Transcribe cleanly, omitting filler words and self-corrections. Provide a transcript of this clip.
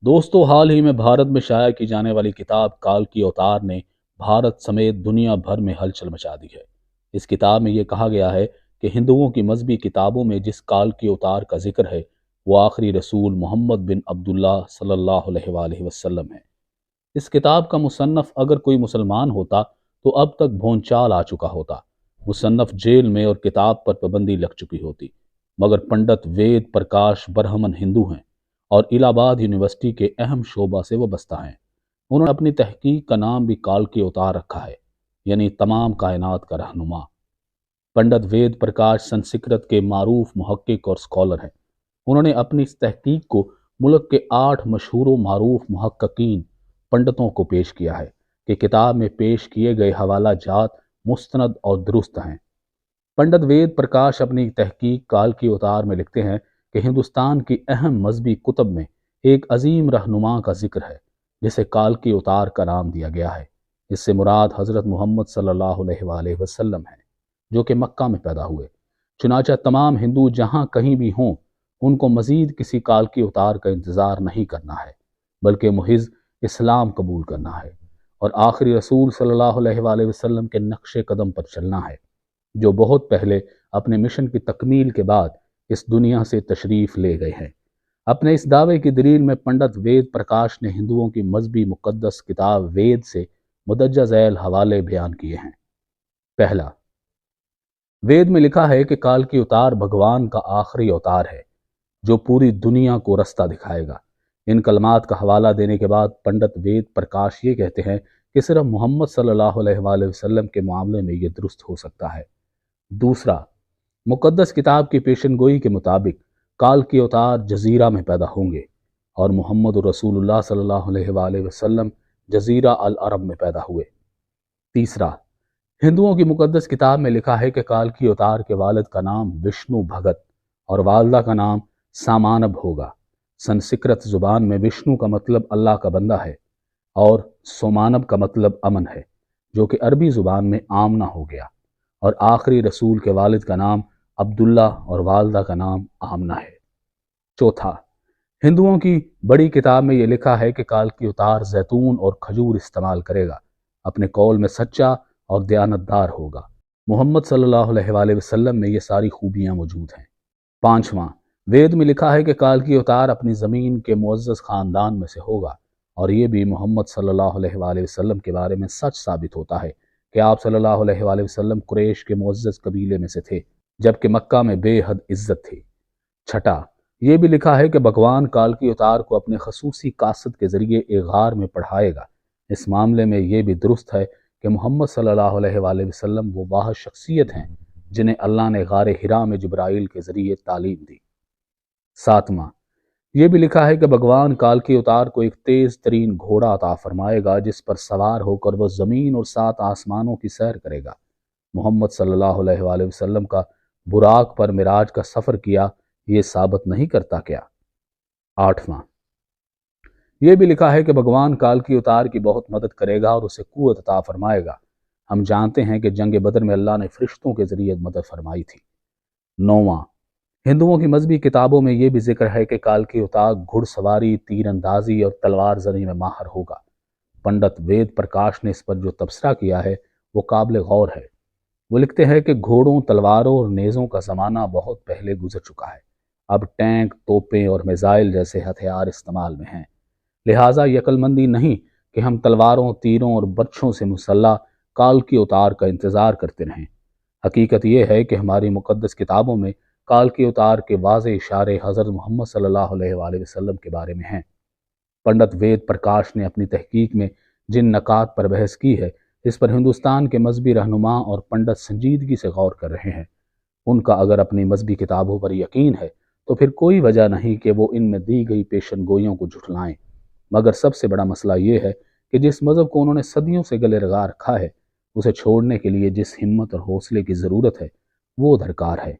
दोस्तों, हाल ही में भारत में शाया की जाने वाली किताब काल की अवतार ने भारत समेत दुनिया भर में हलचल मचा दी है। इस किताब में यह कहा गया है कि हिंदुओं की मजहबी किताबों में जिस काल की अवतार का जिक्र है वो आखिरी रसूल मोहम्मद बिन अब्दुल्ला सल्लल्लाहु अलैहि वसल्लम है। इस किताब का मुसन्नफ अगर कोई मुसलमान होता तो अब तक भोंचाल आ चुका होता। मुसन्नफ जेल में और किताब पर पाबंदी लग चुकी होती, मगर पंडित वेद प्रकाश बरहमन हिंदू हैं और इलाहाबाद यूनिवर्सिटी के अहम शोबा से वबस्ता हैं। उन्होंने अपनी तहकीक का नाम भी काल के अवतार रखा है, यानी तमाम कायनात का रहनुमा। पंडित वेद प्रकाश संस्कृत के मारूफ मुहक्किक और स्कॉलर हैं। उन्होंने अपनी इस तहकीक को मुल्क के 8 मशहूर व मारूफ मुहक्किकीन पंडितों को पेश किया है कि किताब में पेश किए गए हवाला जात मुस्तनद और दुरुस्त हैं। पंडित वेद प्रकाश अपनी तहकीक काल की अवतार में लिखते हैं कि हिंदुस्तान की अहम मजहबी कुतब में एक अजीम रहनुमा का जिक्र है जिसे काल की अवतार का नाम दिया गया है। इससे मुराद हज़रत मोहम्मद सल्लल्लाहु अलैहि वसल्लम है, जो कि मक्का में पैदा हुए। चुनाचा तमाम हिंदू जहाँ कहीं भी हों, उनको मज़ीद किसी काल की अवतार का इंतज़ार नहीं करना है, बल्कि मुहिज़ इस्लाम कबूल करना है और आखिरी रसूल सल्लल्लाहु अलैहि वसल्लम के नक्शे कदम पर चलना है, जो बहुत पहले अपने मिशन की तकमील के बाद इस दुनिया से तशरीफ़ ले गए हैं। अपने इस दावे की दलील में पंडित वेद प्रकाश ने हिंदुओं की मजहबी मुक़द्दस किताब वेद से मुदज्जा झैल हवाले बयान किए हैं। पहला, वेद में लिखा है कि काल की अवतार भगवान का आखिरी अवतार है जो पूरी दुनिया को रास्ता दिखाएगा। इन कलमात का हवाला देने के बाद पंडित वेद प्रकाश ये कहते हैं कि सिर्फ मोहम्मद सल्लल्लाहु अलैहि वसल्लम के मामले में ये दुरुस्त हो सकता है। दूसरा, मुक़द्दस किताब की पेशनगोई के मुताबिक काल की अवतार जजीरा में पैदा होंगे और मोहम्मद रसूलुल्लाह सल्लल्लाहु अलैहि वसल्लम जजीरा अल अरब में पैदा हुए। तीसरा, हिंदुओं की मुक़द्दस किताब में लिखा है कि काल की अवतार के वालिद का नाम विष्णु भगत और वालदा का नाम सामानब होगा। संस्कृत जुबान में विष्णु का मतलब अल्लाह का बंदा है और सोमानब का मतलब अमन है, जो कि अरबी जुबान में आमना हो गया। और आखिरी रसूल के वालिद का नाम अब्दुल्ला और वालदा का नाम आमना है। चौथा, हिंदुओं की बड़ी किताब में यह लिखा है कि काल की अवतार जैतून और खजूर इस्तेमाल करेगा, अपने कौल में सच्चा और दयानतदार होगा। मोहम्मद सल्लल्लाहु अलैहि वसल्लम में ये सारी खूबियाँ मौजूद हैं। पांचवां, वेद में लिखा है कि काल की अवतार अपनी ज़मीन के मुअज़्ज़ज़ ख़ानदान में से होगा और ये भी मोहम्मद सल्लल्लाहु अलैहि वसल्लम के बारे में सच साबित होता है कि आप सल्लल्लाहु अलैहि वसल्लम कुरैश के मुअज़्ज़ज़ कबीले में से थे, जबकि मक्का में बेहद इज्जत थी। छठा, ये भी लिखा है कि भगवान काल की अवतार को अपने खसूसी कासद के ज़रिए एक गार में पढ़ाएगा। इस मामले में यह भी दुरुस्त है कि मोहम्मद सल्लल्लाहु अलैहि वसल्लम वो वाह शख्सियत हैं जिन्हें अल्लाह ने गारे हिरा में जिब्राइल के ज़रिए तालीम दी। सातवां, यह भी लिखा है कि भगवान काल की अवतार को एक तेज तरीन घोड़ा अता फरमाएगा जिस पर सवार होकर वह ज़मीन और 7 आसमानों की सैर करेगा। मोहम्मद सल्लल्लाहु अलैहि वसल्लम का बुराक पर मिराज का सफ़र किया ये साबित नहीं करता क्या। आठवां, यह भी लिखा है कि भगवान काल की अवतार की बहुत मदद करेगा और उसे कुव्वत अता फरमाएगा। हम जानते हैं कि जंग बदर में अल्लाह ने फरिश्तों के ज़रिए मदद फरमाई थी। नौवां, हिंदुओं की मजहबी किताबों में यह भी जिक्र है कि काल की अवतार घुड़सवारी, तीरंदाजी और तलवार जनी में माहिर होगा। पंडित वेद प्रकाश ने इस पर जो तबसरा किया है वो काबिल गौर है। वो लिखते हैं कि घोड़ों, तलवारों और नेज़ों का ज़माना बहुत पहले गुजर चुका है। अब टैंक, तोपें और मिसाइल जैसे हथियार इस्तेमाल में हैं। लिहाजा ये अक्लमंदी नहीं कि हम तलवारों, तीरों और बर्छों से मुसल्ला काल की अवतार का इंतज़ार करते रहें। हकीकत यह है कि हमारी मुक़द्दस किताबों में काल की अवतार के वाज़े इशारे हज़रत मोहम्मद सल्लल्लाहु अलैहि वसल्लम के बारे में हैं। पंडित वेद प्रकाश ने अपनी तहकीक में जिन नकात पर बहस की है, इस पर हिंदुस्तान के मजहबी रहनुमा और पंडित संजीदगी से गौर कर रहे हैं। उनका अगर अपनी मजहबी किताबों पर यकीन है तो फिर कोई वजह नहीं कि वो इनमें दी गई पेशन गोइयों को झुठलाएं। मगर सबसे बड़ा मसला ये है कि जिस मज़हब को उन्होंने सदियों से गले लगा रखा है, उसे छोड़ने के लिए जिस हिम्मत और हौसले की ज़रूरत है वो दरकार है।